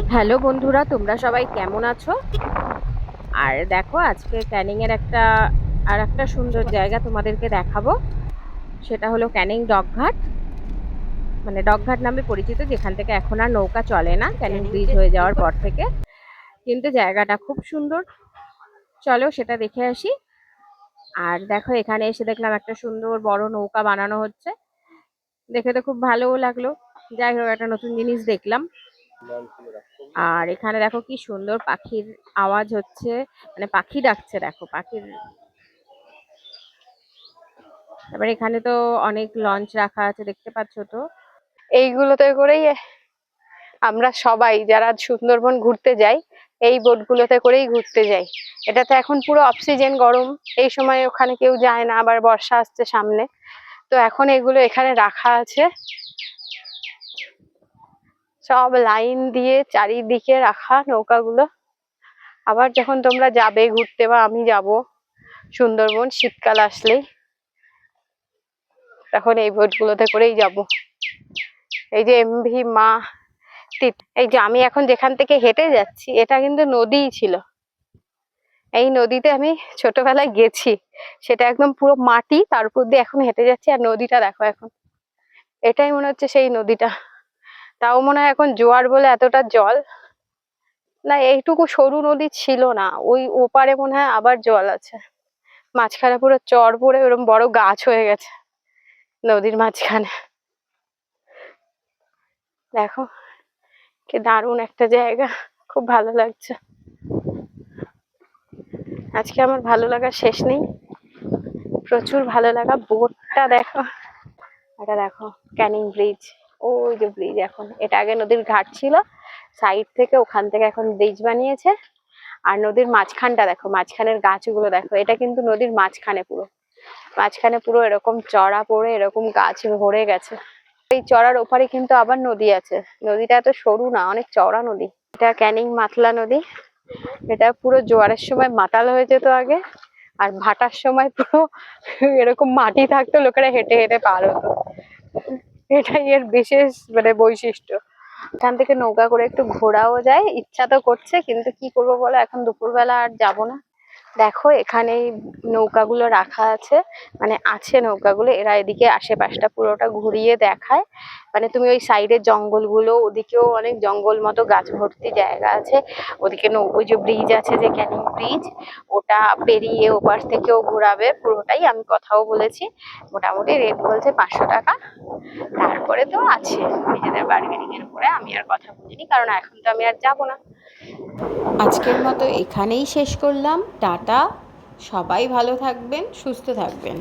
Hello বন্ধুরা, তোমরা সবাই কেমন আছো? আর দেখো, আজকে ক্যানিং এর একটা সুন্দর জায়গা তোমাদেরকে দেখাবো। সেটা হলো ক্যানিং ডকঘাট, মানে ডকঘাট নামে পরিচিত, যেখান থেকে এখন আর নৌকা চলে না ক্যানিং ব্রিজ হয়ে যাওয়ার পর থেকে। কিন্তু জায়গাটা খুব সুন্দর, চলো সেটা দেখে আসি। আর দেখো, এখানে এসে দেখলাম একটা সুন্দর বড় নৌকা বানানো হচ্ছে, দেখে তো খুব ভালোও লাগলো। যাই হোক, একটা নতুন জিনিস দেখলাম। আর এখানে দেখো কি সুন্দর পাখির আওয়াজ হচ্ছে, মানে পাখি ডাকছে, দেখো পাখির। তারপর এখানে তো অনেক লঞ্চ রাখা আছে, দেখতে পাচ্ছ তো। এইগুলোতে করেই আমরা সবাই যারা সুন্দরবন ঘুরতে যাই, এই বোটগুলোতে করেই ঘুরতে যাই। এটাতে এখন পুরো অক্সিজেন, গরম, এই সময় ওখানে কেউ যায় না, আবার বর্ষা আসছে সামনে, তো এখন এগুলো এখানে রাখা আছে, সব লাইন দিয়ে চারিদিকে রাখা নৌকাগুলো। আবার যখন তোমরা যাবে ঘুরতে, বা আমি যাব সুন্দরবন শীতকাল আসলেই, তখন এই বোটগুলোতে করেই যাব। এই যে এমভি মা, এই যে আমি এখন যেখান থেকে হেঁটে যাচ্ছি, এটা কিন্তু নদীই ছিল। এই নদীতে আমি ছোটবেলায় গেছি, সেটা একদম পুরো মাটি, তার উপর দিয়ে এখন হেঁটে যাচ্ছি। আর নদীটা দেখো, এখন এটাই মনে হচ্ছে সেই নদীটা। তাও মনে হয় এখন জোয়ার বলে এতটা জল না, এইটুকু সরু নদী ছিল না, ওই ওপারে মনে হয় আবার জল আছে। মাঝখানে পুরো চর পড়ে ওরকম বড় গাছ হয়ে গেছে নদীর মাঝখানে। দেখো কি দারুণ একটা জায়গা, খুব ভালো লাগছে। আজকে আমার ভালো লাগার শেষ নেই, প্রচুর ভালো লাগা। বোটটা দেখো, এটা দেখো ক্যানিং ব্রিজ। ওই যে ব্রিজ, এখন এটা আগে নদীর ঘাট ছিল, সাইড থেকে ওখান থেকে এখন ব্রিজ বানিয়েছে। আর নদীর মাঝখানটা দেখো, মাঝখানের গাছগুলো দেখো, এটা কিন্তু নদীর মাঝখানে পুরো, মাঝখানে পুরো এরকম চড়া পড়ে এরকম গাছ ভরে গেছে। এই চড়ার ওপারে কিন্তু আবার নদী আছে, নদীটা এত সরু না, অনেক চওড়া নদী। এটা ক্যানিং মাতলা নদী। এটা পুরো জোয়ারের সময় মাতাল হয়ে যেত আগে, আর ভাটার সময় পুরো এরকম মাটি থাকতো, লোকেরা হেঁটে হেঁটে পার হতো। এটাই এর বিশেষ মানে বৈশিষ্ট্য। এখান থেকে নৌকা করে একটু ঘোরাও যায়, ইচ্ছা তো করছে, কিন্তু কি করবো বলো, এখন দুপুরবেলা আর যাব না। দেখো এখানে নৌকাগুলো রাখা আছে, মানে আছে নৌকাগুলো, এরা এদিকে আশেপাশটা পুরোটা ঘুরিয়ে দেখায়। মানে তুমি ওই সাইডের জঙ্গলগুলো, ওদিকেও অনেক জঙ্গল মতো গাছ ভর্তি জায়গা আছে। ওদিকে ওই যে ব্রিজ আছে, যে ক্যানিং ব্রিজ, ওটা পেরিয়ে ওপাশ থেকেও ঘোরাবে পুরোটাই। আমি কথাও বলেছি, মোটামুটি রেট বলছে 500 টাকা। তারপরে তো আছে নিজেদের বার্গেনিং এর উপরে, আমি আর কথা বলিনি, কারণ এখন তো আমি আর যাবো না। আজকের মতো এখানেই শেষ করলাম, টাটা। সবাই ভালো থাকবেন, সুস্থ থাকবেন।